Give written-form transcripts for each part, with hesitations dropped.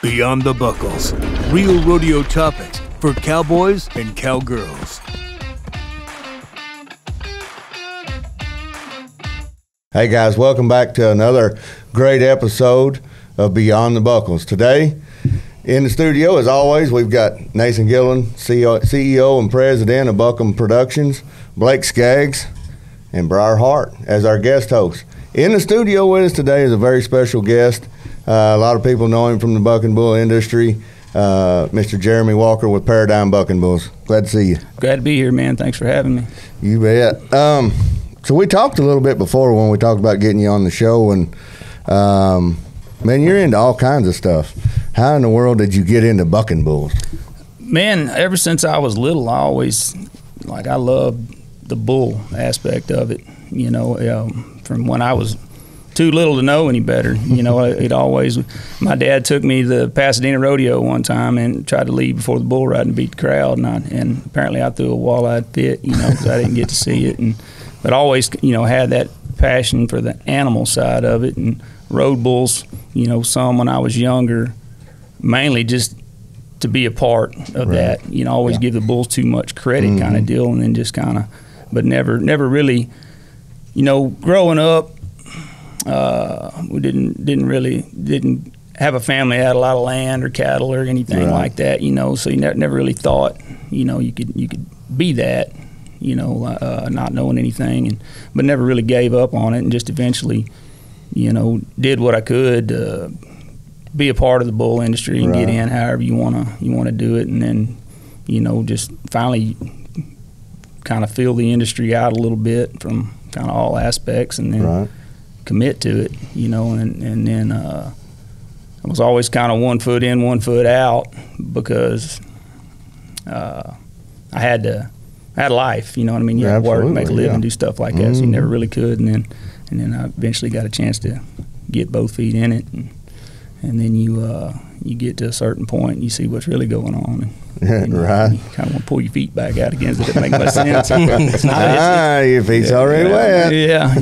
Beyond the Buckles. Real rodeo topics for cowboys and cowgirls. Hey guys, welcome back to another great episode of Beyond the Buckles. Today, in the studio, as always, we've got Nathan Gililland, CEO and President of Buckham Productions, Blake Skaggs, and Briar Hart as our guest hosts. In the studio with us today is a very special guest. A lot of people know him from the buck and bull industry, Mr. Jeremy Walker with Paradigm Buck and Bulls. Glad to see you. Glad to be here, man. Thanks for having me. You bet. So we talked a little bit before when we talked about getting you on the show, and man, you're into all kinds of stuff. How in the world did you get into buck and bulls? Man, ever since I was little, I loved the bull aspect of it. You know, from when I was too little to know any better. You know, my dad took me to the Pasadena rodeo one time and tried to leave before the bull ride and beat the crowd, and apparently I threw a walleyed fit, you know, because I didn't get to see it, but always, you know, had that passion for the animal side of it, and rode bulls, you know, some when I was younger, mainly just to be a part of that. You know, always give the bulls too much credit kind of deal, and then just kind of, but never really, you know, growing up, we didn't have a family that had a lot of land or cattle or anything like that, you know, so you never really thought, you know, you could be that, you know, not knowing anything, but never really gave up on it, and just eventually, you know, did what I could to be a part of the bull industry and get in however you want to do it, and then, you know, just finally kind of fill the industry out a little bit from kind of all aspects, and then commit to it, you know, and then I was always kind of 1 foot in, 1 foot out, because I had a life, you know what I mean? You had to work, make a living, do stuff like that, so you never really could, and then I eventually got a chance to get both feet in it, and then you get to a certain point and you see what's really going on, and you kind of want to pull your feet back out against it. It doesn't make much sense. Your feet's already wet. Yeah.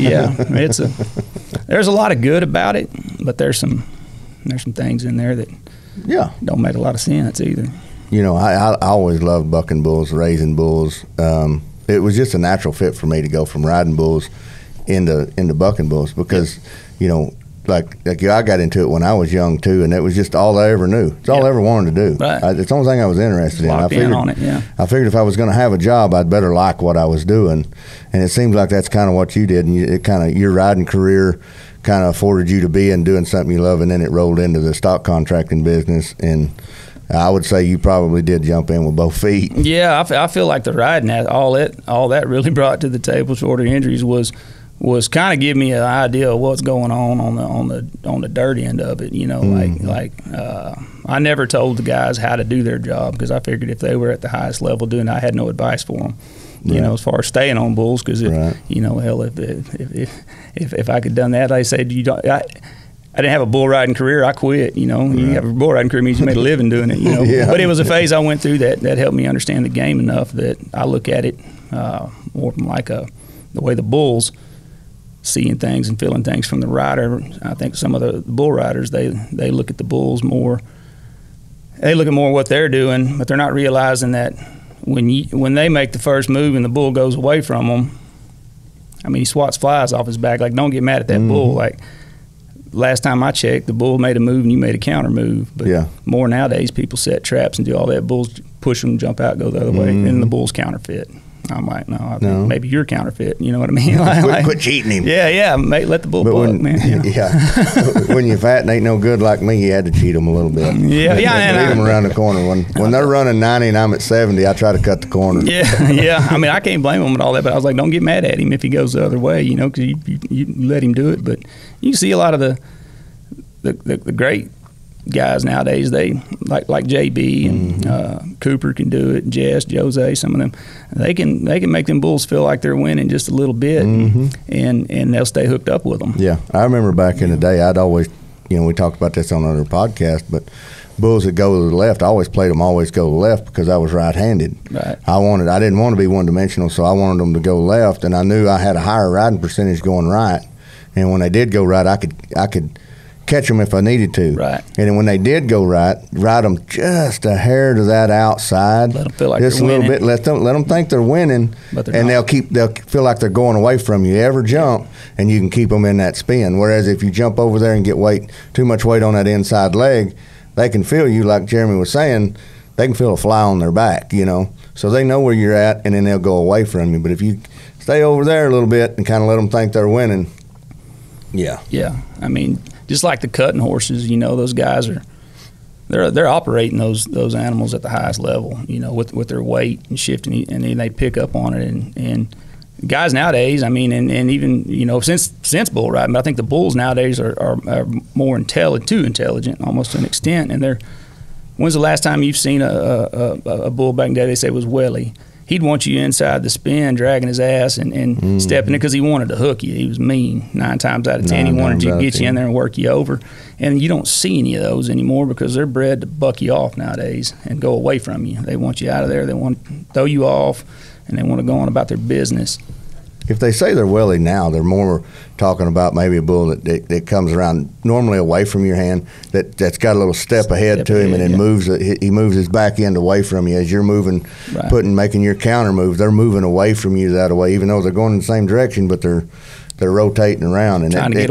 There's a lot of good about it, but there's some things in there that don't make a lot of sense either. You know, I always loved bucking bulls, raising bulls. It was just a natural fit for me to go from riding bulls into bucking bulls, because, you know, like I got into it when I was young too, and it was just all I ever knew. It's all I ever wanted to do. It's the only thing I was interested in. I figured if I was going to have a job, I'd better like what I was doing, and it seems like that's kind of what you did. And your riding career kind of afforded you to be in doing something you love, and then it rolled into the stock contracting business. And I would say you probably did jump in with both feet. Yeah, I feel like the riding, all that really brought to the table, short of injuries, was kind of give me an idea of what's going on the dirt end of it. You know, I never told the guys how to do their job, because I figured if they were at the highest level doing it, I had no advice for them. You know, as far as staying on bulls, because you know, hell, if I could done that, I said I didn't have a bull riding career. I quit. You know, you have a bull riding career means you made a living doing it. You know, but it was a phase I went through that helped me understand the game enough that I look at it more from the way the bulls seeing things and feeling things from the rider. I think some of the bull riders, they look at the bulls more. They look at more what they're doing, but they're not realizing that when they make the first move and the bull goes away from them, I mean, he swats flies off his back. Like, don't get mad at that bull. Like, last time I checked, the bull made a move and you made a counter move. But more nowadays, people set traps and do all that. Bulls push them, jump out, go the other way, and the bull's counterfeit. I'm like, no, I think maybe you're counterfeit. You know what I mean? Quit cheating him. Yeah, mate, let the bull buck, man. You know? When you're fat and ain't no good like me, you had to cheat them a little bit. Lead them around the corner. When they're running 90 and I'm at 70, I try to cut the corner. Yeah. I mean, I can't blame him and all that, but I was like, don't get mad at him if he goes the other way, you know, because you let him do it. But you see a lot of the great guys nowadays, they like JB and Cooper can do it, Jess, Jose, some of them, they can make them bulls feel like they're winning just a little bit, and they'll stay hooked up with them. Yeah, I remember back in the day, I'd always, you know, we talked about this on another podcast, but bulls that go to the left, I always played them always go to the left because I was right-handed. Right. I didn't want to be one-dimensional, so I wanted them to go left, and I knew I had a higher riding percentage going right, and when they did go right, I could catch them if I needed to. Right. And then when they did go ride them just a hair to that outside. Let them feel like just they're a little winning. bit. Let them think they're winning, But they're and not. they'll feel like they're going away from you. Ever jump, and you can keep them in that spin. Whereas if you jump over there and get too much weight on that inside leg, they can feel you, like Jeremy was saying. They can feel a fly on their back, So they know where you're at, and then they'll go away from you. But if you stay over there a little bit and kind of let them think they're winning, yeah. Yeah. I mean, just like the cutting horses, those guys they're operating those animals at the highest level, with their weight and shifting, and then they pick up on it. And guys nowadays, I mean, and even since bull riding, but I think the bulls nowadays are more too intelligent, almost to an extent. And when's the last time you've seen a bull back in the day? They say it was Welly. He'd want you inside the spin, dragging his ass and stepping in because he wanted to hook you. He was mean 9 times out of 10. He wanted to get you in there and work you over. And you don't see any of those anymore because they're bred to buck you off nowadays and go away from you. They want you out of there. They want to throw you off, and they want to go on about their business. If they say they're welly now, they're more talking about maybe a bull that comes around normally away from your hand, that's got a little step ahead to him, and then he moves his back end away from you as you're moving, right. making your counter move. They're moving away from you that way, even though they're going in the same direction, but they're rotating around, and it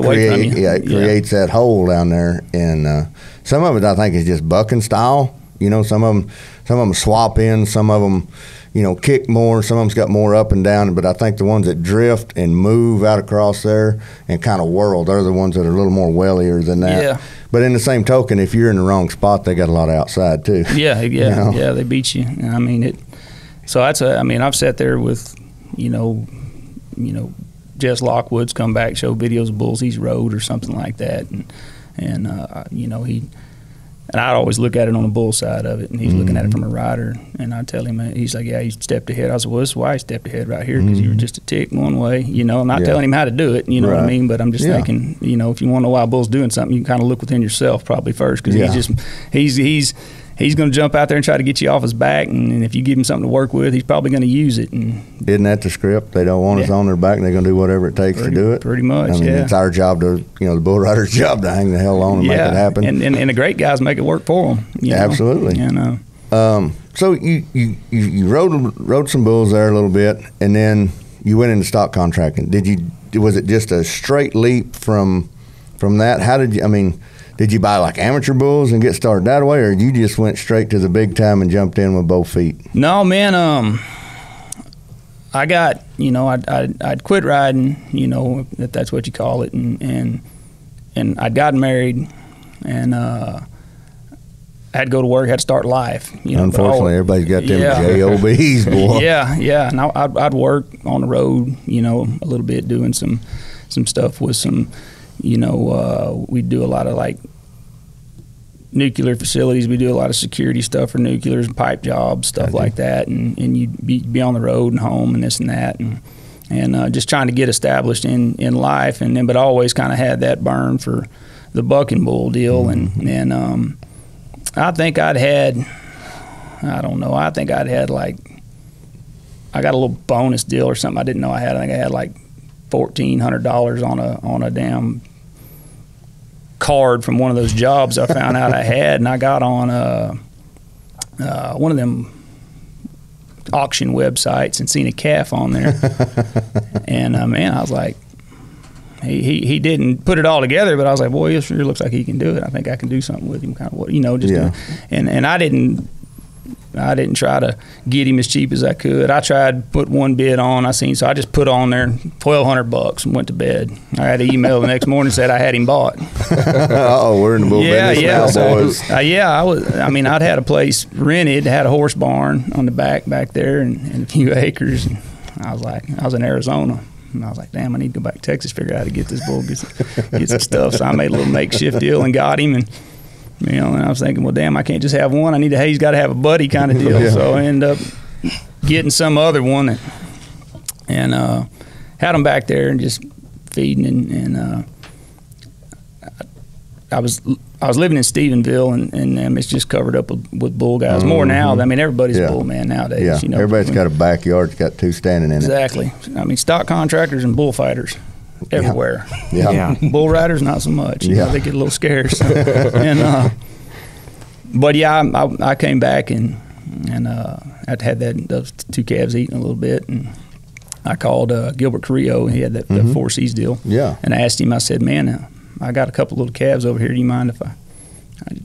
creates that hole down there. And some of it I think is just bucking style. Some of them swap in, some of them kick more. Some of them's got more up and down, but I think the ones that drift and move out across there and kind of whirl, they're the ones that are a little more wellier than that. Yeah. But in the same token, if you're in the wrong spot, they got a lot of outside too. Yeah, they beat you. I mean So I've sat there with, Jess Lockwood's come back, show videos of bulls he's rode or something like that, and I'd always look at it on the bull side of it, and he's looking at it from a rider, and I tell him, he's like, yeah, he stepped ahead. I said, well, this is why he stepped ahead right here, because you were just a tick one way. I'm not telling him how to do it, what I mean, but I'm just thinking, if you want to know why a bull's doing something, you can kind of look within yourself probably first, because he's going to jump out there and try to get you off his back, and if you give him something to work with, he's probably going to use it. And isn't that the script? They don't want us on their back, and they're going to do whatever it takes to do it. Pretty much. I mean, it's our job to, the bull rider's job to hang the hell on and make it happen. And the great guys make it work for them. Absolutely. So you rode some bulls there a little bit, and then you went into stock contracting. Was it just a straight leap from that? How did you? I mean, did you buy like amateur bulls and get started that way, or you just went straight to the big time and jumped in with both feet? No, man. I got, I'd quit riding, if that's what you call it, and I'd gotten married, and I had to go to work, had to start life. Unfortunately, everybody's got them JOBs, boy. Yeah. And I'd work on the road, a little bit, doing some stuff with some. We do a lot of like nuclear facilities. We do a lot of security stuff for nuclears, pipe jobs, stuff like that. And you'd be on the road and home and this and that. And just trying to get established in life. And then, but I always kind of had that burn for the bucking bull deal. And I think I'd had like, I got a little bonus deal or something I didn't know I had. I think I had like $1,400 on a damn card from one of those jobs I found out I had, and I got on one of them auction websites and seen a calf on there, and man, I was like, he didn't put it all together, but I was like, boy, this sure looks like he can do it. I think I can do something with him, kind of and I didn't try to get him as cheap as I could. I tried to put one bid on. So I just put on there $1,200 and went to bed. I had an email the next morning said I had him bought. We're in the bull business now, boys. I'd had a place rented, had a horse barn on the back there and a few acres. And I was in Arizona. And I was like, damn, I need to go back to Texas, figure out how to get this bull, get some stuff. So I made a little makeshift deal and got him. And I was thinking, well, damn, I can't just have one. He's got to have a buddy kind of deal. So I ended up getting some other one and had him back there and just feeding. And I was living in Stephenville, and it's just covered up with bull guys. More now. Everybody's a bull man nowadays. Yeah, everybody's got a backyard. It's got two standing in exactly. Stock contractors and bullfighters. everywhere. Yeah. Bull riders, not so much. You know, they get a little scarce. And but yeah, I came back and I'd had those 2 calves eating a little bit, and I called Gilbert Carrillo. He had that 4 C's deal. Yeah. And I asked him. I said, "Man, I got a couple little calves over here. Do you mind if I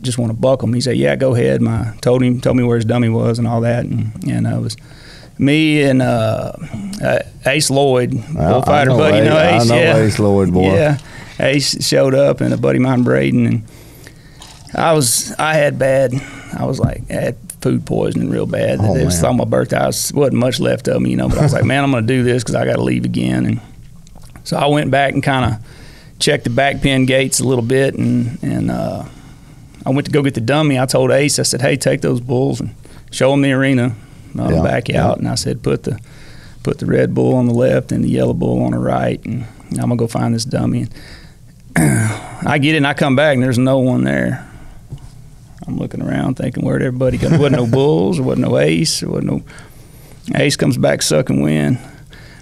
just want to buck them?" He said, "Yeah, go ahead." Told me where his dummy was and all that, and it was me and Ace Lloyd, bullfighter buddy. You know Ace? I know Ace Lloyd, boy. Yeah, Ace showed up, and a buddy of mine, Braden, and I had food poisoning real bad. It was on my birthday. Wasn't much left of me, you know, but I was like, man, I'm going to do this because I got to leave again. And so I went back and kind of checked the back pen gates a little bit, and I went to go get the dummy. I told Ace, I said, hey, take those bulls and show them the arena. Run them back out, and I said, put the red bull on the left and the yellow bull on the right, and I'm going to go find this dummy. And I get it, and I come back, and there's no one there. I'm looking around thinking, where'd everybody go? There wasn't no bulls, there wasn't no Ace, there wasn't no. Ace comes back sucking wind.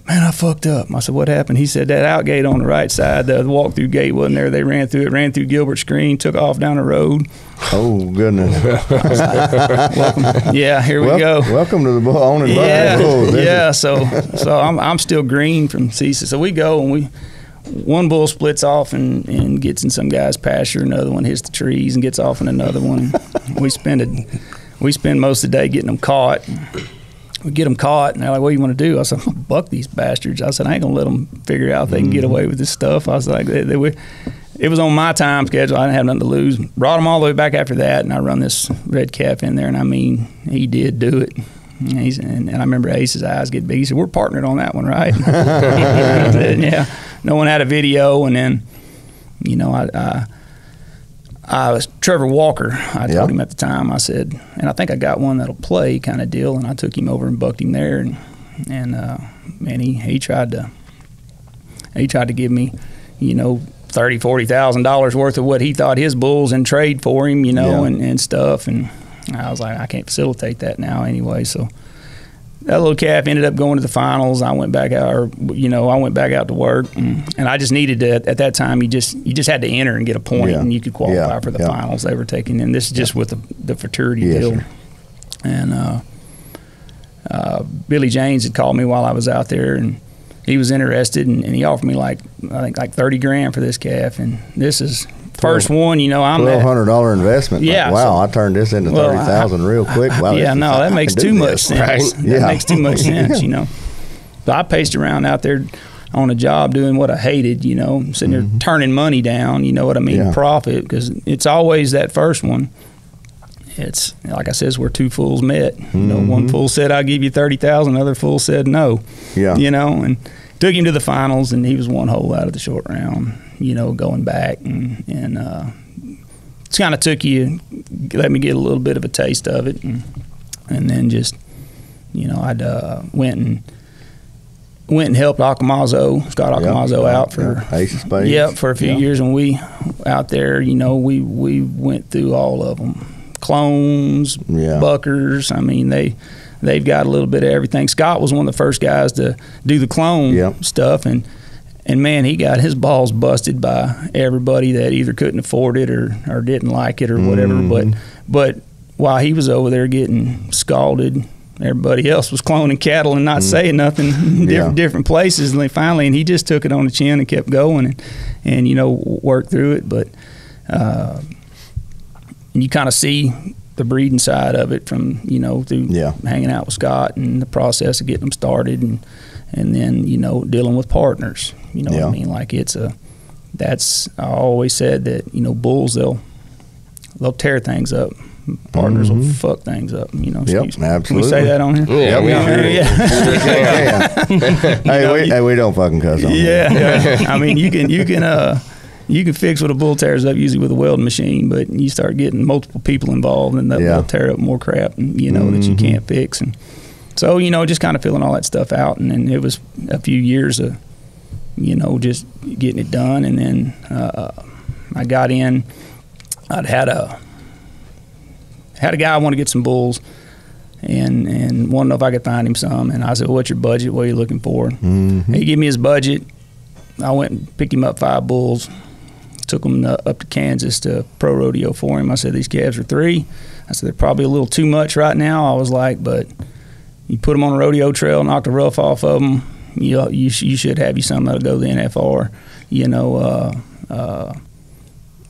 Man, I fucked up. I said, what happened? He said, that out gate on the right side, the walk-through gate wasn't there. They ran through Gilbert's screen, took off down the road. Oh, goodness. Welcome. Yeah, here we go. Welcome to the bull owning bulls. Yeah, so I'm still green from CISA. So we go, and one bull splits off and gets in some guy's pasture. Another one hits the trees and gets off in another one. We spend most of the day getting them caught. We get them caught, and they're like, what do you want to do? I said, I'm going to buck these bastards. I said, I ain't going to let them figure out if they can get away with this stuff. I was like, it was on my time schedule. I didn't have nothing to lose. Brought them all the way back after that, and I run this red calf in there, and I mean, he did do it. And I remember Ace's eyes get big. He said, we're partnered on that one, right? I said, yeah. No one had a video, and then, you know, I was Trevor Walker. I told him at the time, I said, and I think I got one that'll play kind of deal, and I took him over and bucked him there, and man, he tried to give me, you know, $30,000-$40,000 worth of what he thought his bulls in trade for him, you know, and stuff, and I was like, I can't facilitate that now anyway. So that little calf ended up going to the finals. I went back out, to work, and I just needed to. At that time, you just had to enter and get a point, and you could qualify for the finals they were taking. And this is just with the fraternity deal. Sure. And Billy James had called me while I was out there, and he was interested, and he offered me I think $30,000 for this calf, and this is. First one, you know, I'm $1,200 investment. Yeah. Like, wow, I turned this into $30,000 real quick. Wow, yeah, no, that makes too much sense. Right? That makes too much sense, you know. So I paced around out there on a job doing what I hated, you know, sitting there turning money down, you know what I mean, profit, because it's always that first one. It's, like I says, where two fools met. You know, one fool said, I'll give you $30,000, another fool said no. Yeah. You know, and took him to the finals, and he was one hole out of the short round. You know, going back and it's kind of let me get a little bit of a taste of it, and then just, you know, I'd went and helped Scott Accamazo out for Ace of Spades. For a few years, and we out there, you know, we went through all of them, clones, buckers. I mean, they've got a little bit of everything. Scott was one of the first guys to do the clone stuff, and man, he got his balls busted by everybody that either couldn't afford it or didn't like it or whatever. But while he was over there getting scalded, everybody else was cloning cattle and not saying nothing in different places. And he just took it on the chin and kept going and you know, worked through it. But you kind of see the breeding side of it from, you know, through hanging out with Scott and the process of getting them started, and then, you know, dealing with partners. You know what I mean? Like I always said that, you know, bulls, they'll tear things up. Partners will fuck things up. You know, absolutely. Can we say that on here? Hey, we don't fucking cuss on here. I mean, you can fix what a bull tears up usually with a welding machine, but you start getting multiple people involved, and they'll tear up more crap, you know, that you can't fix. And so, you know, just kind of filling all that stuff out, and then it was a few years of, you know, just getting it done. And then I got in. I'd had a guy want to get some bulls, and wanted to know if I could find him some. And I said, well, what's your budget? What are you looking for? He gave me his budget, I went and picked him up 5 bulls, took them up to Kansas to pro rodeo for him. I said, these calves are 3. I said, they're probably a little too much right now. I was like, but you put them on a rodeo trail, knock the rough off of them, you should have you something that'll go to the NFR, you know.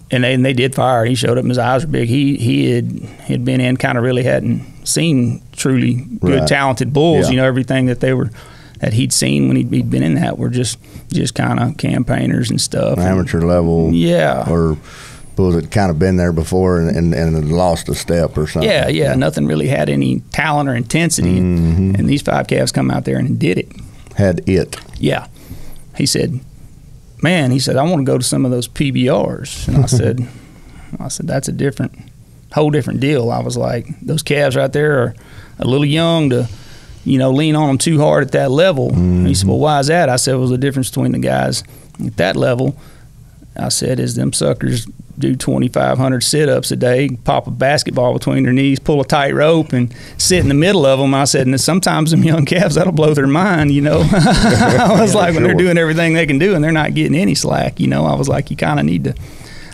And they did fire. He showed up and his eyes were big. He had been in, kind of really hadn't seen truly good, talented bulls. You know, everything that he'd seen when he'd been in that were just kind of campaigners and stuff. Amateur level. Yeah. Or bulls that kind of been there before and lost a step or something. Yeah. Nothing really had any talent or intensity. And these 5 calves come out there and did it. Had it. Yeah. He said, man, he said, I want to go to some of those PBRs. And I said, that's a whole different deal. I was like, those calves right there are a little young to, you know, lean on them too hard at that level. And he said, well, why is that? I said, well, the difference between the guys at that level, I said, is them suckers do 2,500 sit-ups a day, pop a basketball between their knees, pull a tight rope, and sit in the middle of them. I said, and sometimes them young calves, that'll blow their mind, you know. I was like, when they're doing everything they can do and they're not getting any slack, you know, I was like, you kind of need to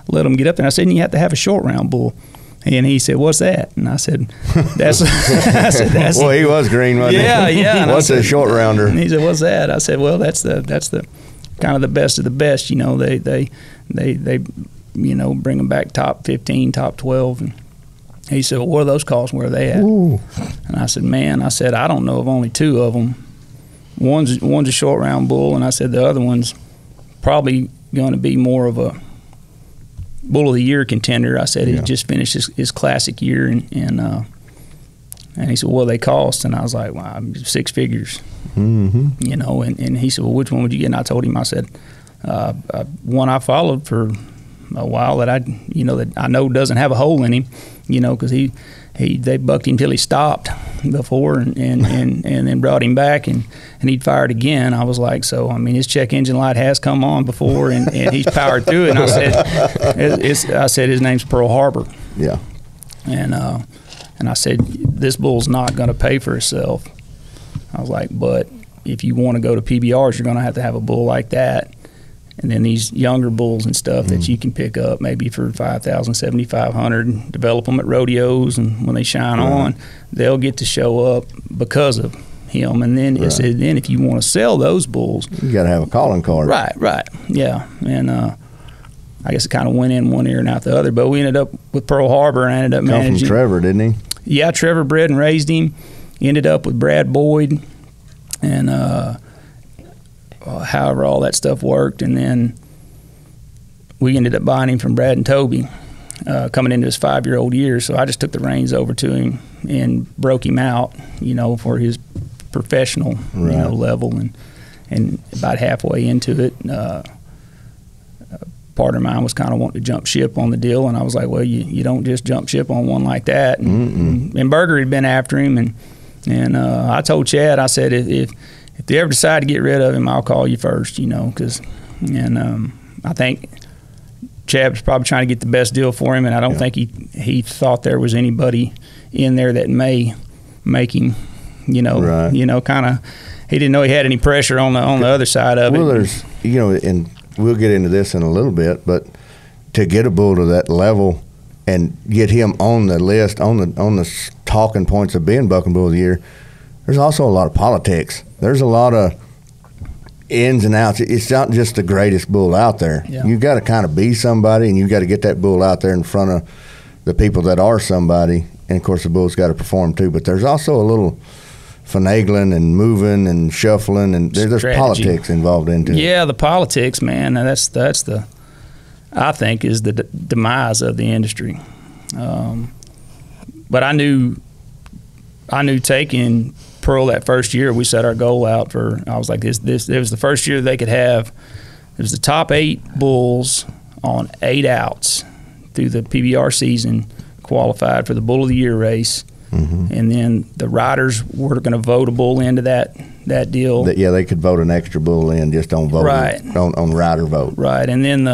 let them get up there. I said, and you have to have a short round bull. And he said, what's that? And I said, that's well, he was green, wasn't he? Yeah. What's a short rounder? And he said, what's that? I said, well, that's the kind of the best of the best, you know. They you know, bring them back top 15, top 12. And he said, well, what are those costs? Where are they at? Ooh. And I said, man, I don't know of only 2 of them. One's a short round bull, and I said the other one's probably going to be more of a bull of the year contender. I said he just finished his classic year, and he said, what do they cost? And I was like, well, 6 figures. You know, and he said, well, which one would you get? And I told him, I said, one I followed for a while that I know doesn't have a hole in him, you know, because they bucked him till he stopped before and then brought him back and he'd fired again. I was like, so I mean, his check engine light has come on before and he's powered through it. And I said his name's Pearl Harbor. Yeah. And I said, this bull's not going to pay for itself. I was like, but if you want to go to PBRs, you're going to have a bull like that. And then these younger bulls and stuff that you can pick up maybe for $5,000, $7,500, develop them at rodeos, and when they shine on, they'll get to show up because of him. And then it said, then if you want to sell those bulls, you got to have a calling card. Right, yeah. And I guess it kind of went in one ear and out the other. But we ended up with Pearl Harbor, and I ended up managing. Come from Trevor, didn't he? Yeah, Trevor bred and raised him. Ended up with Brad Boyd, and however all that stuff worked, and then we ended up buying him from Brad and Toby coming into his 5-year-old year. So I just took the reins over to him and broke him out, you know, for his professional you know, level, and about halfway into it, a partner of mine was kind of wanting to jump ship on the deal, and I was like, well, you don't just jump ship on one like that. And Berger had been after him, and I told Chad, I said, if they ever decide to get rid of him, I'll call you first, you know, I think Chad was probably trying to get the best deal for him, and I don't think he thought there was anybody in there that may make him, you know, kind of. He didn't know he had any pressure on the other side of it. Well, there's, you know, and we'll get into this in a little bit, but to get a bull to that level and get him on the list, on the talking points of being Bucking Bull of the Year, there's also a lot of politics. There's a lot of ins and outs. It's not just the greatest bull out there. Yeah. You got to kind of be somebody, and you got to get that bull out there in front of the people that are somebody. And of course, the bull's got to perform too. But there's also a little finagling and moving and shuffling, and there's politics involved into it. Yeah, the politics, man. That's the, I think, is the demise of the industry. But I knew taking Pearl that first year, we set our goal out for, I was like, this it was the first year they could have, it was the top 8 bulls on 8 outs through the PBR season qualified for the Bull of the Year race. And then the riders were going to vote a bull into that deal. Yeah, they could vote an extra bull in, just don't vote on rider vote. Right, and then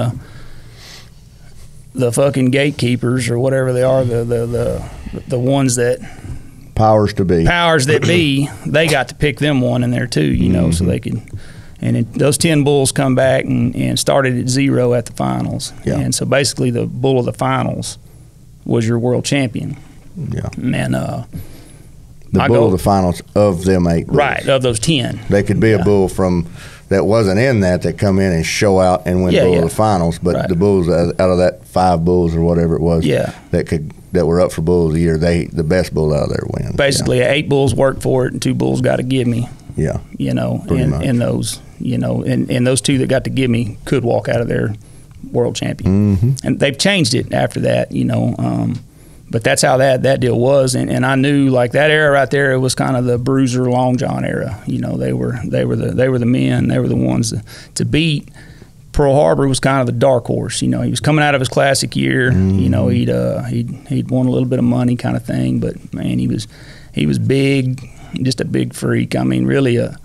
the fucking gatekeepers or whatever they are, the ones that powers that be, they got to pick them one in there too, you know, so they could, And those 10 bulls come back and started at 0 at the finals. Yeah. And so basically the bull of the finals was your world champion. Yeah. And the bull of the finals of them 8 bulls. Right, of those 10. They could be a bull from that wasn't in that come in and show out and win bull of the finals, but the bulls out of that 5 bulls or whatever it was that were up for bull of the year, the best bull out of there wins. Basically, 8 bulls worked for it and 2 bulls got to give me. Yeah. You know, and those, you know, and those 2 that got to give me could walk out of there world champion. Mm-hmm. And they've changed it after that, you know. But that's how that deal was, and I knew like that era right there. It was kind of the Bruiser Long John era. You know, they were the men. They were the ones to beat. Pearl Harbor was kind of the dark horse. You know, he was coming out of his classic year. Mm-hmm. You know, he'd won a little bit of money kind of thing. But man, he was big, just a big freak. I mean, really a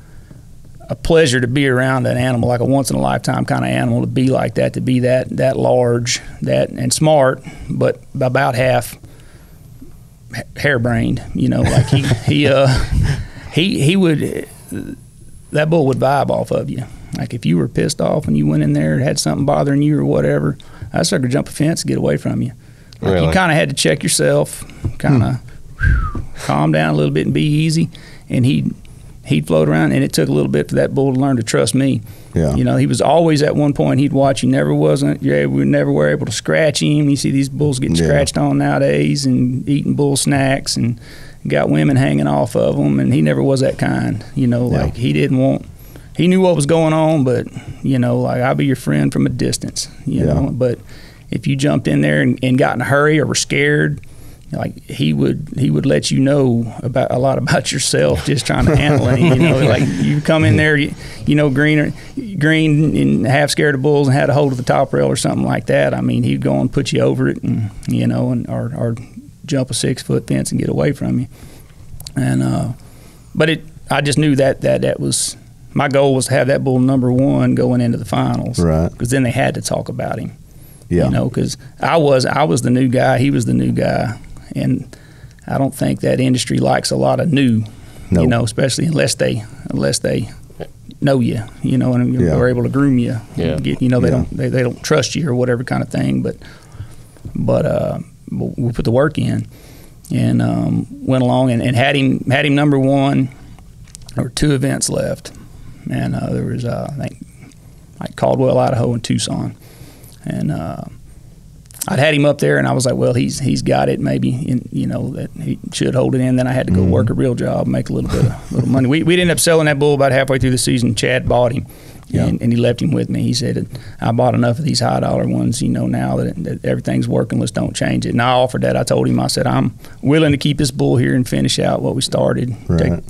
pleasure to be around that animal, like a once in a lifetime kind of animal, to be like that, to be that large, and smart, but about half harebrained, you know, like he would, that bull would vibe off of you. Like if you were pissed off and you went in there and had something bothering you or whatever, that sucker jump a fence and get away from you. Like you kind of had to check yourself, kind of calm down a little bit and be easy, and he'd float around, and it took a little bit for that bull to learn to trust me. Yeah. You know, he was always at one point, he'd watch you. We never were able to scratch him. You see these bulls getting scratched on nowadays and eating bull snacks and got women hanging off of them, and he never was that kind. You know, like he knew what was going on, but, you know, like I'll be your friend from a distance, you know. But if you jumped in there and got in a hurry or were scared, like he would let you know about a lot about yourself just trying to handle it. You know, like you come in there, you know, green and half scared of bulls and had a hold of the top rail or something like that. I mean, he'd go and put you over it, and you know, or jump a 6-foot fence and get away from you. And but I just knew that was my goal, was to have that bull number 1 going into the finals, right? Because then they had to talk about him. Yeah. You know, because I was the new guy, he was the new guy. And I don't think that industry likes a lot of new, you know, especially unless they know you, you know, and are able to groom you. Yeah. You know, they don't trust you or whatever kind of thing. But we put the work in and went along and had him number 1. There were 2 events left, and there was I think like Caldwell, Idaho, and Tucson, and I'd had him up there, and I was like, well, he's got it, maybe, you know, that he should hold it in. Then I had to go work a real job, make a little money. We ended up selling that bull about halfway through the season. Chad bought him, and he left him with me. He said, I bought enough of these high dollar ones, you know, now that everything's working, let's don't change it. And I offered that. I told him, I said, I'm willing to keep this bull here and finish out what we started. Right.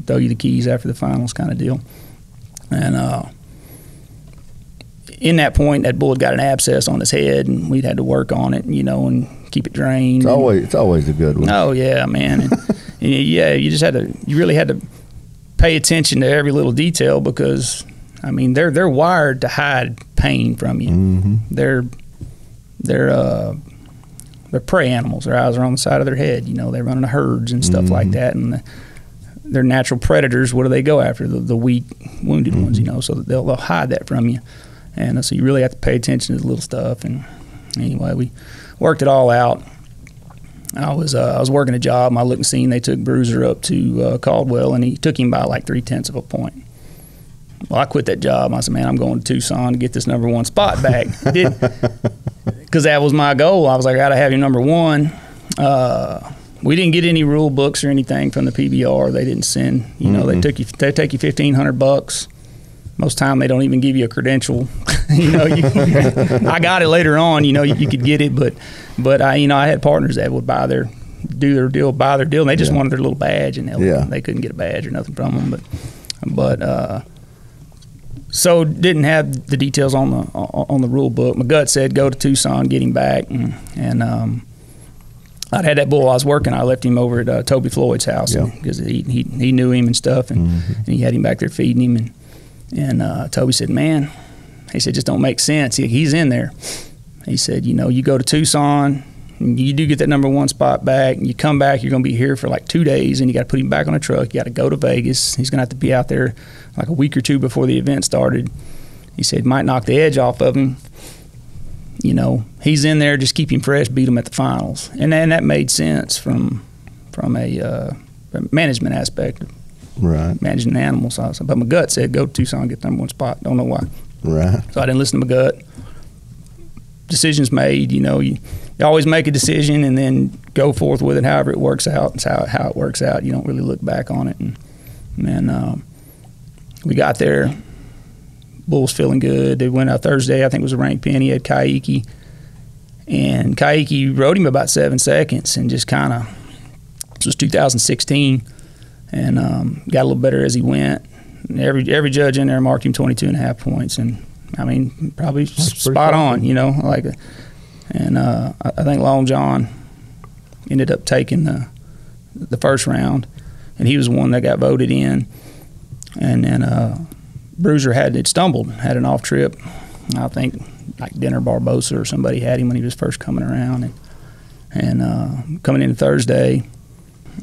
Throw you the keys after the finals kind of deal. And in that point, that bull had got an abscess on his head, and we'd had to work on it, you know, and keep it drained. It's always a good one. Oh yeah, man. And you really had to pay attention to every little detail, because I mean they're wired to hide pain from you. Mm-hmm. They're prey animals. Their eyes are on the side of their head. You know, they run in herds and stuff like that, and they're natural predators. What do they go after? The weak, wounded ones. You know, so that they'll hide that from you. And so you really have to pay attention to the little stuff. And anyway, we worked it all out. I was working a job. My looking scene, they took Bruiser up to Caldwell, and he took him by like 0.3 of a point. Well, I quit that job. I said, man, I'm going to Tucson to get this number 1 spot back. Because that was my goal. I was like, I got to have him number 1. We didn't get any rule books or anything from the PBR. They didn't send. You know, they take you $1,500. Most time they don't even give you a credential. You know, I got it later on. You know, you could get it, but I had partners that would buy their deal, and they just wanted their little badge, and they couldn't get a badge or nothing from them. But so didn't have the details on the rule book. My gut said go to Tucson, get him back, and I'd had that bull I was working. I left him over at Toby Floyd's house because he knew him and stuff, and he had him back there feeding him. And Toby said, man, he said, just don't make sense. He's in there. He said, you know, you go to Tucson, And you do get that number 1 spot back, and you come back, you're going to be here for like 2 days, and you got to put him back on a truck. You got to go to Vegas. He's going to have to be out there like a week or 2 before the event started. He said, might knock the edge off of him. You know, he's in there, just keep him fresh, beat him at the finals. And then that made sense from a management aspect. Right. Managing the animals. But my gut said, go to Tucson, get the number 1 spot. Don't know why. Right. So I didn't listen to my gut. Decisions made, you know, you always make a decision and then go forth with it however it works out. It's how it works out. You don't really look back on it. And we got there. Bull's feeling good. They went out Thursday. I think it was a ranked pin. He had Kaiki. And Kaiki rode him about 7 seconds and just kind of, this was 2016, and got a little better as he went. And every judge in there marked him 22.5 points. And I mean, probably spot on, you know, like, and I think Long John ended up taking the first round, and he was the one that got voted in. And then Bruiser had stumbled, had an off trip. I think like Dinner Barbosa or somebody had him when he was first coming around, and coming in Thursday,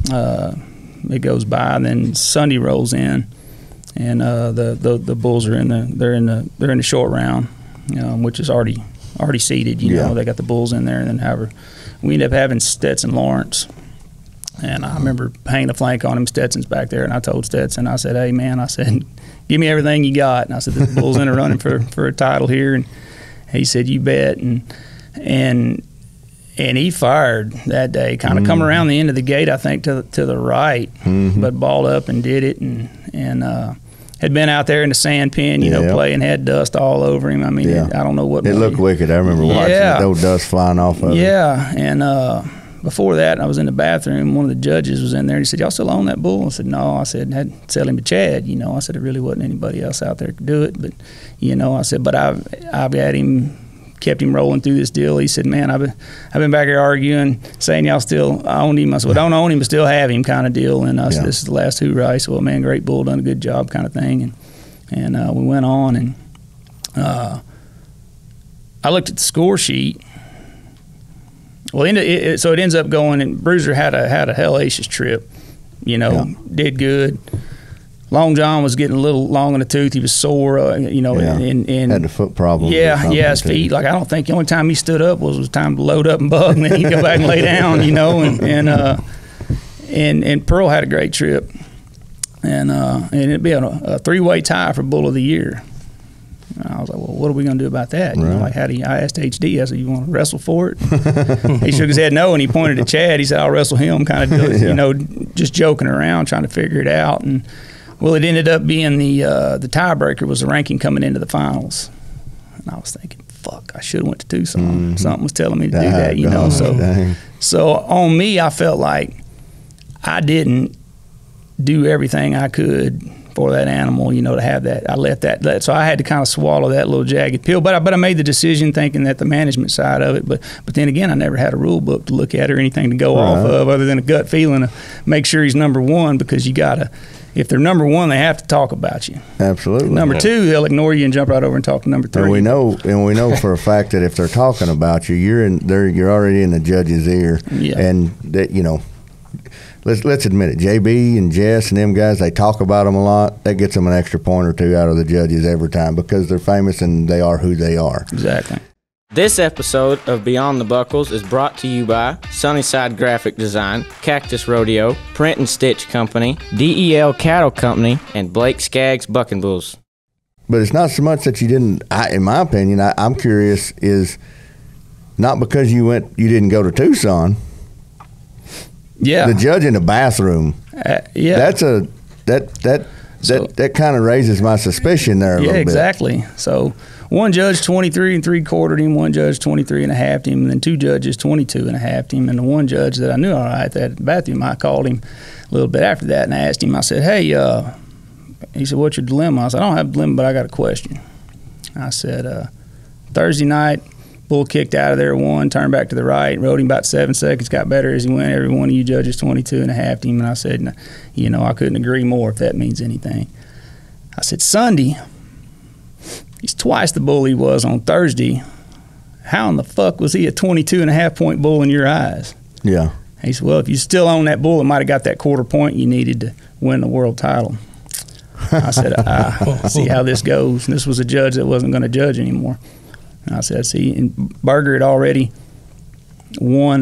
it goes by, and then Sunday rolls in. And the bulls are in the short round, which is already seated. You know, they got the bulls in there, and then however we ended up having Stetson Lawrence, and I remember hanging a flank on him. Stetson's back there, and I told Stetson, I said, "Hey man," I said, "give me everything you got." And I said, "The bulls in a running for a title here," and he said, "You bet." And he fired that day, kind of come around the end of the gate, I think to the right, but balled up and did it, and had been out there in the sand pen, you know, playing, had dust all over him. I mean, I don't know what. It looked wicked. I remember watching it, no dust flying off of it. Yeah, and before that, I was in the bathroom. One of the judges was in there. He said, "Y'all still own that bull?" I said, "No." I said, "Had to sell him to Chad." You know, I said, "It really wasn't anybody else out there could do it." But, you know, I said, "But I've had him." Kept him rolling through this deal. He said, "Man, I've been back here arguing, saying y'all still own him." I said, "Well, don't own him, but still have him," kind of deal. And I said, "This is the last hoorah." He said, "Well, man, great bull, done a good job," kind of thing. And we went on, and I looked at the score sheet. Well, so it ends up going, and Bruiser had a hellacious trip. You know, did good. Long John was getting a little long in the tooth. He was sore, you know, and had the foot problem. Yeah, his feet. Like, I don't think the only time he stood up was time to load up and bug, and then he'd go back and lay down, you know. And Pearl had a great trip, and it'd be a 3-way tie for Bull of the Year. And I was like, well, what are we going to do about that? You know, like, I asked HD, I said, "You want to wrestle for it?" He shook his head no, and he pointed at Chad. He said, "I'll wrestle him," kind of, you know, just joking around, trying to figure it out. And well, it ended up being the tiebreaker was the ranking coming into the finals. And I was thinking, fuck, I should have went to Tucson. Something was telling me to do that, you know. So on me, I felt like I didn't do everything I could for that animal, you know, to have that. I let that. So I had to kind of swallow that little jagged pill. But I made the decision thinking that the management side of it. But then again, I never had a rule book to look at or anything to go off of other than a gut feeling to make sure he's number one, because you got to. If they're number one, they have to talk about you. Absolutely. Number two, they'll ignore you and jump right over and talk to number three. And we know for a fact that if they're talking about you, you're already in the judge's ear. Yeah. And that, you know, let's admit it. JB and Jess and them guys, they talk about them a lot. That gets them an extra point or two out of the judges every time because they're famous and they are who they are. Exactly. This episode of Beyond the Buckles is brought to you by Sunnyside Graphic Design, Cactus Rodeo, Print and Stitch Company, DEL Cattle Company, and Blake Skaggs Bucking Bulls. But it's not so much that you didn't, in my opinion, I'm curious, is not because you didn't go to Tucson. Yeah. The judge in the bathroom. Yeah. That kind of raises my suspicion there a little bit. Yeah, exactly. So one judge 23 3/4 him, one judge 23 1/2 him, and then two judges 22 1/2 him. And the one judge that I knew all right at the bathroom, I called him a little bit after that and I asked him, I said, "Hey," he said, "What's your dilemma?" I said, "I don't have a dilemma, but I got a question." I said, Thursday night, bull kicked out of there, won, turned back to the right, rode him about 7 seconds, got better as he went. Every one of you judges 22 1/2 him. And I said, you know, I couldn't agree more if that means anything. I said, Sunday, he's twice the bull he was on Thursday, how in the fuck was he a 22.5 point bull in your eyes? Yeah. He said, well, if you still own that bull, it might have got that quarter point you needed to win the world title. I said, see how this goes. And this was a judge that wasn't going to judge anymore. And I said, see, and Berger had already won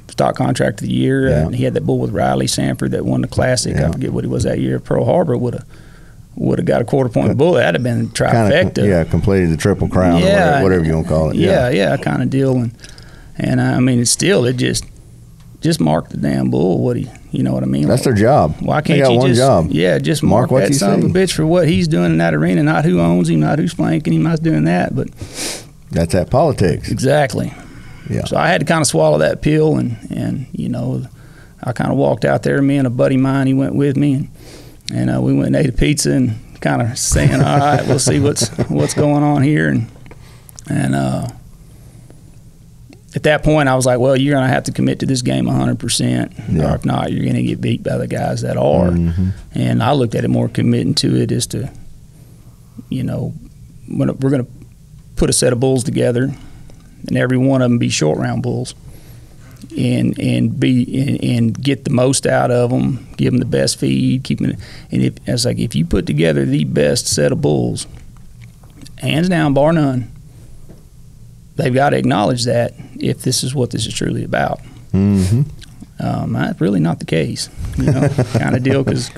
stock contract of the year. Yeah. And he had that bull with Riley Sanford that won the Classic. Yeah. I forget what he was that year. Pearl Harbor would have got a quarter point bull. That'd have been trifecta. Completed the Triple Crown, or whatever you want to call it. Yeah, kind of deal. And I mean, it's still, it just mark the damn bull. What you know what I mean? That's their job. Why can't they got you one just job. Yeah, just mark what that you son see. of a bitch for what he's doing in that arena, not who owns him, not who's flanking him, not doing that. But that's that politics. Exactly. Yeah. So I had to kind of swallow that pill, and you know, I kind of walked out there. Me and a buddy of mine, he went with me, and we went and ate a pizza and kind of saying, all right, we'll see what's going on here, and at that point, I was like, well, you're going to have to commit to this game 100%, or if not, you're going to get beat by the guys that are. Mm-hmm. And I looked at it more committing to it as to, you know, we're going to put a set of bulls together, and every one of them be short round bulls, and get the most out of them, give them the best feed, keep them. And if you put together the best set of bulls, hands down, bar none, they've got to acknowledge that if this is what this is truly about. Mm-hmm. That's really not the case, you know, kind of deal, because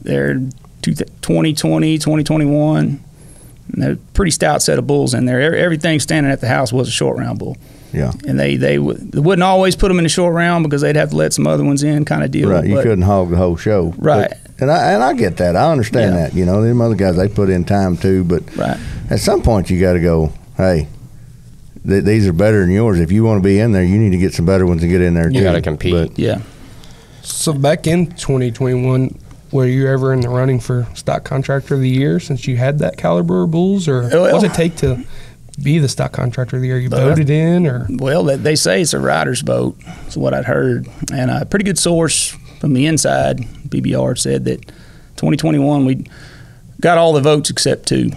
they're 2020, 2021, and they're a pretty stout set of bulls in there. Everything standing at the house was a short round bull. Yeah. And they wouldn't always put them in the short round because they'd have to let some other ones in, kind of deal. Right, you couldn't hog the whole show. Right. And I get that. I understand that. You know, them other guys, they put in time too. But at some point, you got to go, hey, these are better than yours. If you want to be in there, you need to get some better ones to get in there too. You got to compete. But, So back in 2021, were you ever in the running for stock contractor of the year since you had that caliber of bulls? Or what does it take to be the stock contractor of the year? You voted in? Or Well, they say it's a rider's vote. That's what I'd heard. And a pretty good source from the inside, PBR, said that 2021 we got all the votes except two.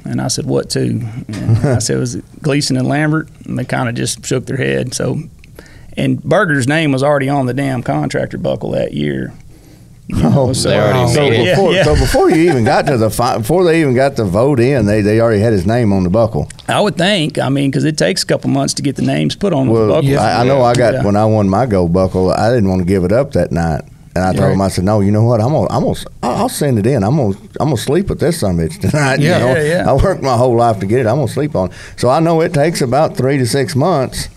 And I said, what two? And I said, it was Gleason and Lambert. And they kind of just shook their head. And Berger's name was already on the damn contractor buckle that year. So before you even got to before they even got the vote in, they already had his name on the buckle. I would think. I mean, because it takes a couple months to get the names put on the buckle. I know. When I won my gold buckle, I didn't want to give it up that night, and I told him, I said, no, you know what? I'll send it in. I'm gonna sleep with this son of a bitch tonight. I worked my whole life to get it. I'm gonna sleep on it. So I know it takes about 3 to 6 months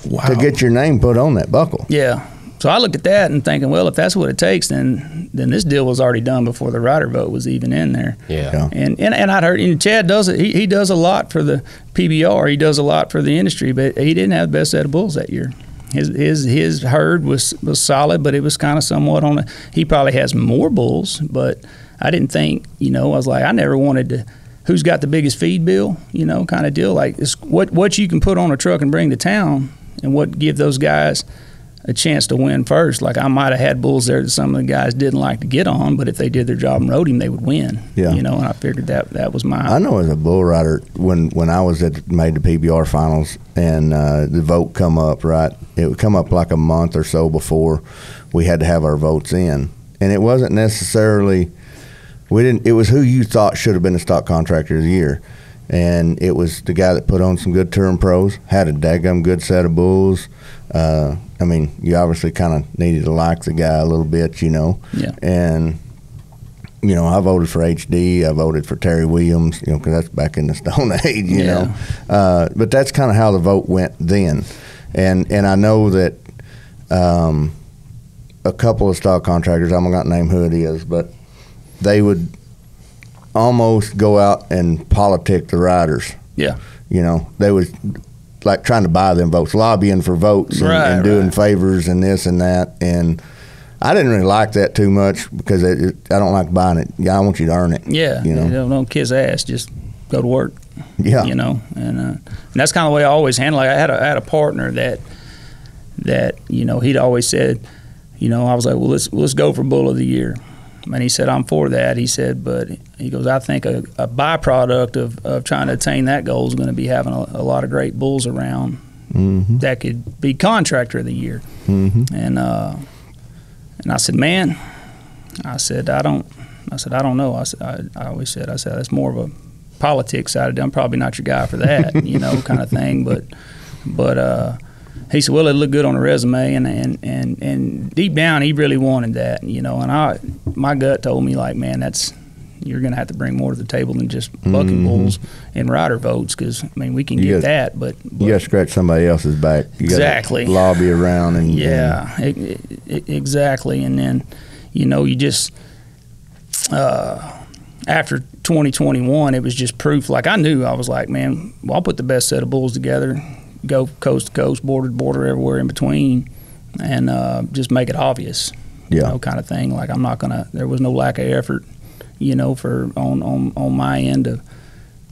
to get your name put on that buckle. Yeah. So I looked at that and thinking, well, if that's what it takes, then this deal was already done before the rider vote was even in there. Yeah. And I'd heard, and Chad does it. He does a lot for the PBR. He does a lot for the industry, but he didn't have the best set of bulls that year. His herd was solid, but it was kind of somewhat on it. He probably has more bulls, but I didn't think, I was like, I never wanted to. Who's got the biggest feed bill? Kind of deal. Like what you can put on a truck and bring to town, and what give those guys a chance to win first. Like I might have had bulls there that some of the guys didn't like to get on, but if they did their job and rode him, they would win. Yeah. And I figured that was mine. I know as a bull rider, when I was made the PBR finals and the vote come up, right, it would come up like a month or so before we had to have our votes in. And it wasn't necessarily, it was who you thought should have been the stock contractor of the year. And it was the guy that put on some good touring pros, had a daggum good set of bulls. I mean, you obviously kind of needed to like the guy a little bit, Yeah. And, I voted for HD. I voted for Terry Williams, because that's back in the Stone Age, you know. But that's kind of how the vote went then. And I know that a couple of stock contractors, I'm not name who it is, but they would almost go out and politic the riders. Yeah. They would like trying to buy them votes, lobbying for votes and doing favors and this and that. And I didn't really like that too much because I don't like buying it. I want you to earn it. Yeah. Don't kiss ass. Just go to work. Yeah. And that's kind of the way I always handle it. I had a partner that he'd always said, I was like, well, let's go for bull of the year. And he said, I'm for that. He said, but he goes, I think a byproduct of trying to attain that goal is going to be having a lot of great bulls around that could be contractor of the year. And I said, man, I don't know. I always said, that's more of a politics side of it. I'm probably not your guy for that, kind of thing. But he said, well, it looked good on a resume, and deep down he really wanted that, and my gut told me, like, man, you're going to have to bring more to the table than just bucking bulls and rider votes, because, I mean, we can get that, but you got to scratch somebody else's back. You exactly. Got to lobby around. Exactly. And then, you just, after 2021, it was just proof. Like, I knew, I was like, man, well, I'll put the best set of bulls together, go coast to coast, border to border, everywhere in between, and just make it obvious, kind of thing. Like, I'm not going to, there was no lack of effort, for on my end of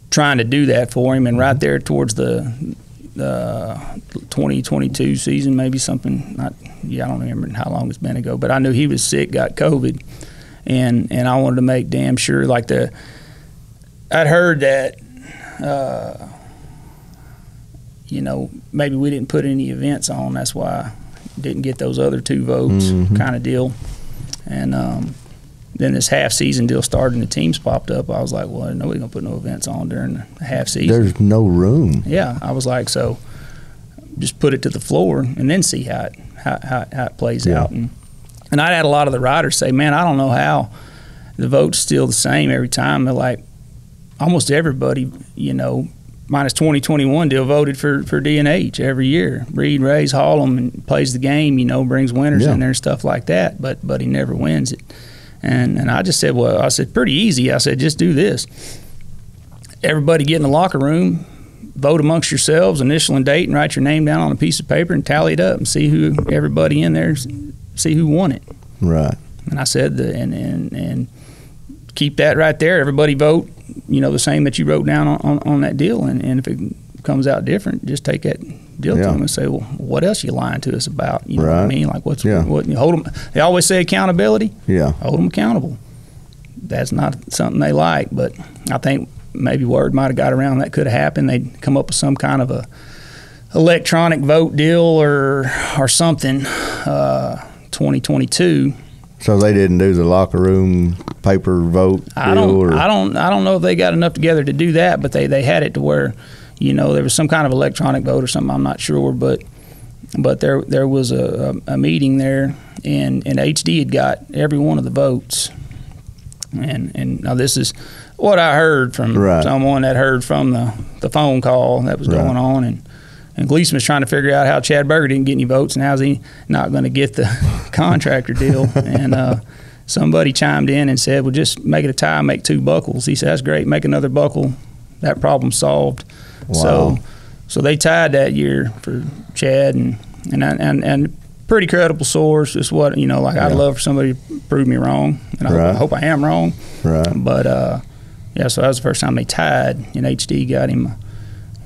trying to do that for him. And right there towards the 2022 season, maybe something, I don't remember how long it's been ago, but I knew he was sick, got COVID, and I wanted to make damn sure, like, I'd heard that, maybe we didn't put any events on, that's why I didn't get those other 2 votes, kind of deal. And then this half-season deal started and the teams popped up. I was like, well, nobody's going to put no events on during the half-season. There's no room. Yeah, I was like, so just put it to the floor and then see how it plays out. And I'd had a lot of the riders say, man, I don't know how the vote's still the same every time. They're like, almost everybody, minus 2021 deal, voted for D&H every year. Breed, raise, haul them, and plays the game, brings winners in there and stuff like that, but he never wins it. And I just said, well, I said, pretty easy. I said, just do this. Everybody get in the locker room, vote amongst yourselves, initial and date, and write your name down on a piece of paper and tally it up and see who everybody in there, see who won it. Right. And I said, and keep that right there. Everybody vote, the same that you wrote down on that deal. And if it comes out different, just take that deal to them and say, well, what else you lying to us about? You know what I mean? Like, what you hold them. They always say accountability. Yeah. Hold them accountable. That's not something they like, but I think maybe word might have got around that could have happened. They'd come up with some kind of a electronic vote deal or something. 2022. So they didn't do the locker room paper vote deal? I don't know if they got enough together to do that, but they had it to where, there was some kind of electronic vote or something. I'm not sure, but there was a meeting there, and HD had got every one of the votes. And now this is what I heard from someone that heard from the phone call that was going on, and Gleason was trying to figure out how Chad Berger didn't get any votes, and how's he not going to get the contractor deal. And somebody chimed in and said, well, just make it a tie, make 2 buckles. He said, that's great, make another buckle. That problem solved. Wow. So they tied that year for Chad, and pretty credible source. Is what, I'd love for somebody to prove me wrong, and I hope I am wrong. Right. But, so that was the first time they tied, and HD got him a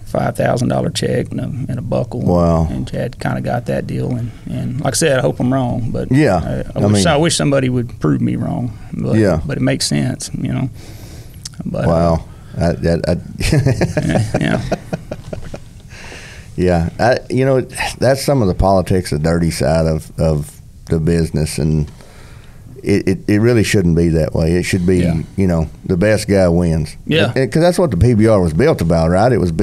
$5,000 check and a buckle. Wow. And Chad kind of got that deal. And like I said, I hope I'm wrong. But I wish somebody would prove me wrong. But, but it makes sense, But, wow. That's some of the politics, the dirty side of the business, and it really shouldn't be that way. It should be, the best guy wins. Yeah, because that's what the PBR was built about, right? It was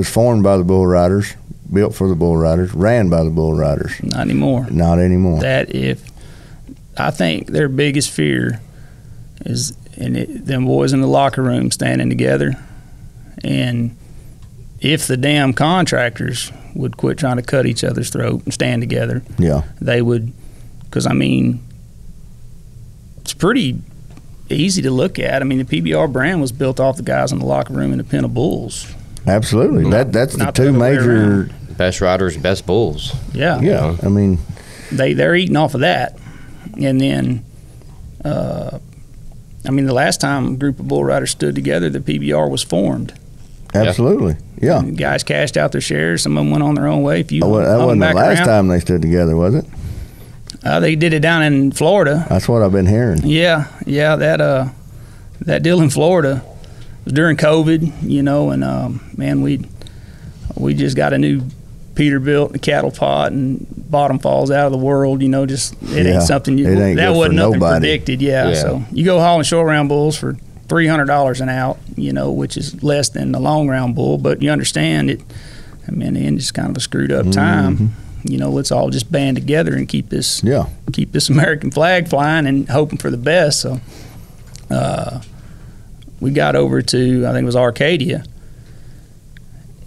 formed by the bull riders, built for the bull riders, ran by the bull riders. Not anymore. Not anymore. I think their biggest fear is them boys in the locker room standing together, and if the damn contractors would quit trying to cut each other's throat and stand together, they would. Because it's pretty easy to look at. I mean, the PBR brand was built off the guys in the locker room in the pen of bulls. Absolutely, that's the 2 major best riders, best bulls. Yeah, yeah. I mean, they're eating off of that, and then. The last time a group of bull riders stood together, the PBR was formed. Absolutely, yeah. And guys cashed out their shares. Some of them went on their own way. That wasn't the last time they stood together, was it? They did it down in Florida. That's what I've been hearing. Yeah, that deal in Florida was during COVID, you know, and man, we just got a new Peterbilt, a cattle pot, and bottom falls out of the world, you know. Just it ain't something that wasn't nothing predicted. Yeah, so you go hauling short round bulls for $300 an out, you know, which is less than the long round bull, but you understand it. I mean, the end is kind of a screwed up time. You know, let's all just band together and keep this American flag flying and hoping for the best. So we got over to, I think it was Arcadia,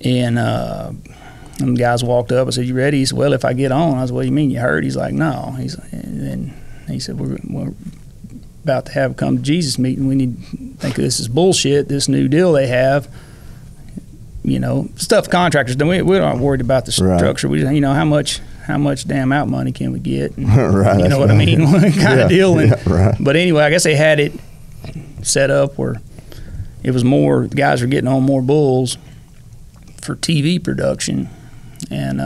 and the guys walked up. I said, "You ready?" He said, "Well, if I get on." I was, "What do you mean, you hurt?" He's like, "No." And he said, we're about to have a come to Jesus meeting. We need to think this is bullshit, this new deal they have. You know, stuff contractors do. We aren't worried about the structure. We just, you know, how much damn out money can we get? And, you know what I mean? kind of deal. And, but anyway, I guess they had it set up where it was more, the guys were getting on more bulls for TV production. And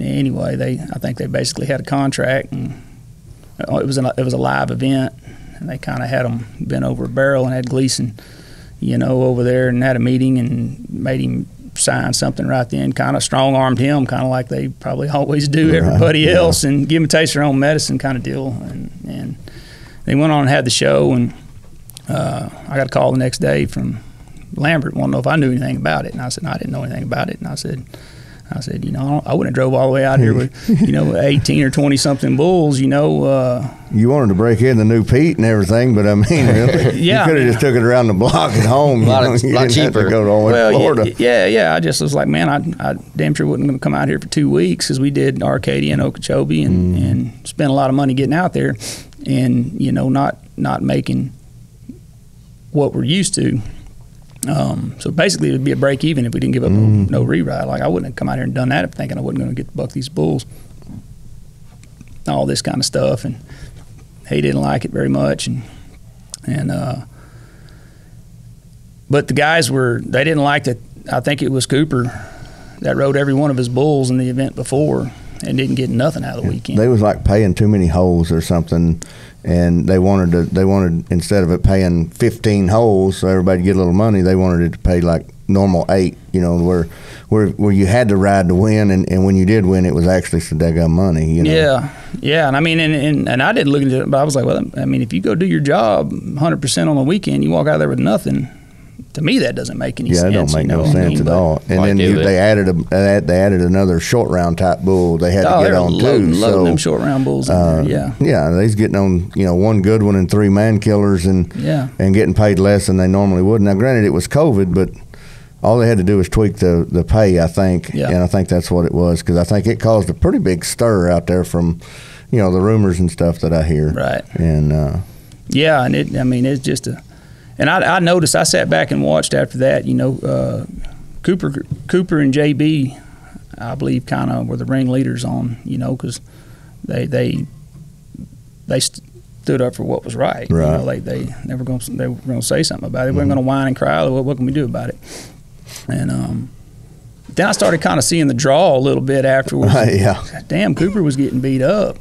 anyway, I think they basically had a contract, and it was a live event, and they kind of had them bent over a barrel and had Gleason, you know, over there, and had a meeting and made him sign something right then, kind of strong-armed him, kind of like they probably always do everybody else, and give him a taste of their own medicine kind of deal. And they went on and had the show, and I got a call the next day from Lambert, wanted to know if I knew anything about it. And I said, no, I didn't know anything about it. And I said, you know, I wouldn't have drove all the way out here with, you know, 18 or 20-something bulls, you know. You wanted to break in the new Pete and everything, but I mean, really, you could have just took it around the block at home. A lot cheaper. To go to all the way to Florida. Yeah. I just was like, man, I damn sure wasn't going to come out here for 2 weeks, because we did Arcadia and Okeechobee and spent a lot of money getting out there, and, you know, not making what we're used to. So basically, it would be a break even if we didn't give up no reride. Like, I wouldn't have come out here and done that if thinking I wasn't going to get to buck these bulls. All this kind of stuff, and he didn't like it very much, but the guys they didn't like that. I think it was Cooper that rode every one of his bulls in the event before and didn't get nothing out of the weekend. They was like paying too many holes or something. And they wanted instead of it paying 15 holes so everybody get a little money, they wanted it to pay like normal 8, you know, where you had to ride to win, and when you did win, it was actually some daggum money, you know. Yeah, and I mean, and I didn't look into it, but I was like, well, I mean, if you go do your job 100% on the weekend, you walk out of there with nothing. To me, that doesn't make any sense. Yeah, it don't make no sense at all. And then they added another short round type bull. They had to get on too. Loading them short round bulls in there. Yeah, they's getting on, you know, one good one and 3 man killers, and getting paid less than they normally would. Now, granted, it was COVID, but all they had to do was tweak the pay, I think. Yeah. And I think that's what it was, because I think it caused a pretty big stir out there from, you know, the rumors and stuff that I hear. Right. And and it's just a. And I noticed, I sat back and watched after that, you know, Cooper and JB, I believe, kind of were the ringleaders on, you know, because they stood up for what was right. Right. You know, they were going to say something about it. They weren't going to whine and cry. What can we do about it? And then I started kind of seeing the draw a little bit afterwards. Damn, Cooper was getting beat up.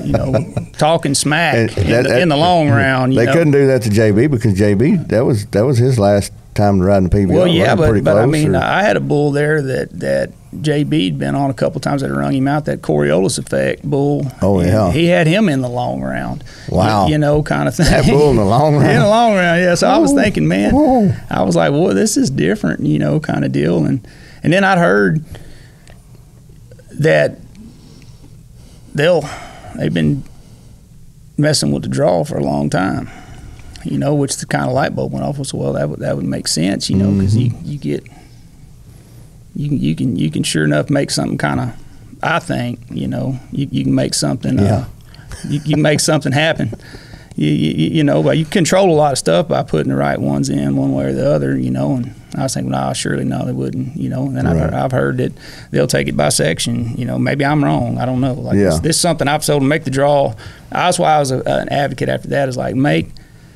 You know, talking smack in the long round. They couldn't do that to JB, because JB, that was his last time to ride in the PBR. Well, yeah, but I mean, I had a bull there that JB'd been on a couple times that rung him out, that Coriolis effect bull. Oh, yeah. He had him in the long round. Wow. You know, kind of thing. That bull in the long round? In the long round, yeah. So I was thinking, man, I was like, well, this is different, you know, kind of deal. And then I'd heard that they've been messing with the draw for a long time, you know, which the kind of light bulb went off. So, well, that would make sense, you know, because you can sure enough make something kind of, I think, you know, you can make something, you can make something happen. You know, but you control a lot of stuff by putting the right ones in one way or the other, you know. And I was thinking, surely no, they wouldn't, you know. And then I've heard that they'll take it by section, you know. Maybe I'm wrong, I don't know. Like this is something I've told them, make the draw. That's why I was an advocate after that, is like make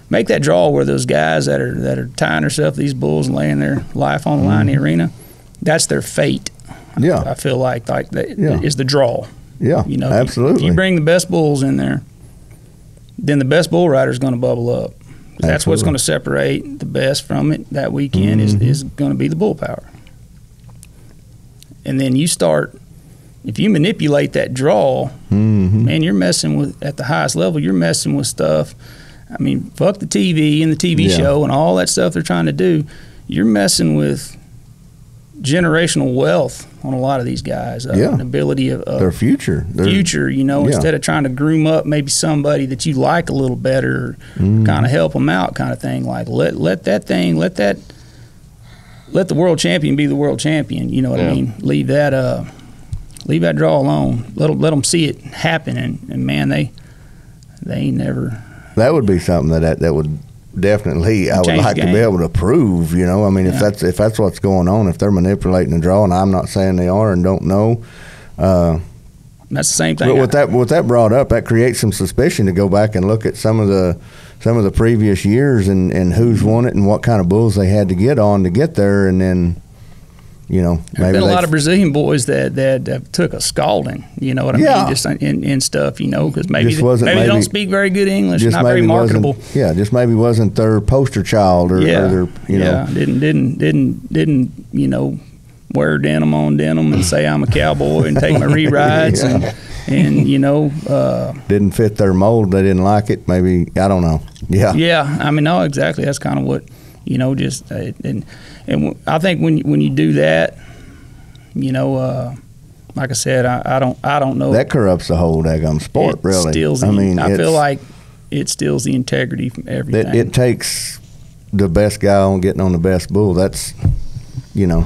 that draw where those guys that are tying themselves these bulls and laying their life on the line in the arena, that's their fate. Yeah, I feel like that is the draw. Yeah, You know, absolutely. If you bring the best bulls in there, then the best bull rider is going to bubble up. That's what's going to separate the best from it that weekend is going to be the bull power. And then you start, if you manipulate that draw, man, you're messing with, at the highest level, you're messing with stuff. I mean, fuck the TV and the TV show and all that stuff they're trying to do. You're messing with generational wealth on a lot of these guys. An ability of their future. You know, instead of trying to groom up maybe somebody that you like a little better, kind of help them out kind of thing. Like, let the world champion be the world champion. You know what I mean? Leave that draw alone. Let them see it happen. And man, they ain't never. That would be something that would definitely I would like to be able to prove. You know, I mean, if that's what's going on, if they're manipulating the draw, and I'm not saying they are and don't know. That's the same thing. But with that brought up, that creates some suspicion to go back and look at some of the previous years and who's won it and what kind of bulls they had to get on to get there, and then, you know, there's been a lot of Brazilian boys that took a scalding. You know what I mean? Just in stuff, you know, because maybe they don't speak very good English, not very marketable. Just maybe wasn't their poster child or their, you know, didn't you know, wear denim on denim and say I'm a cowboy and take my re-rides and you know didn't fit their mold. They didn't like it. Maybe, I don't know. I mean, no, exactly. That's kind of what, you know, just and I think when you do that, you know, like I said, I don't know. That corrupts the whole daggum sport, really. I feel like it steals the integrity from everything. It takes the best guy on getting on the best bull. That's, you know.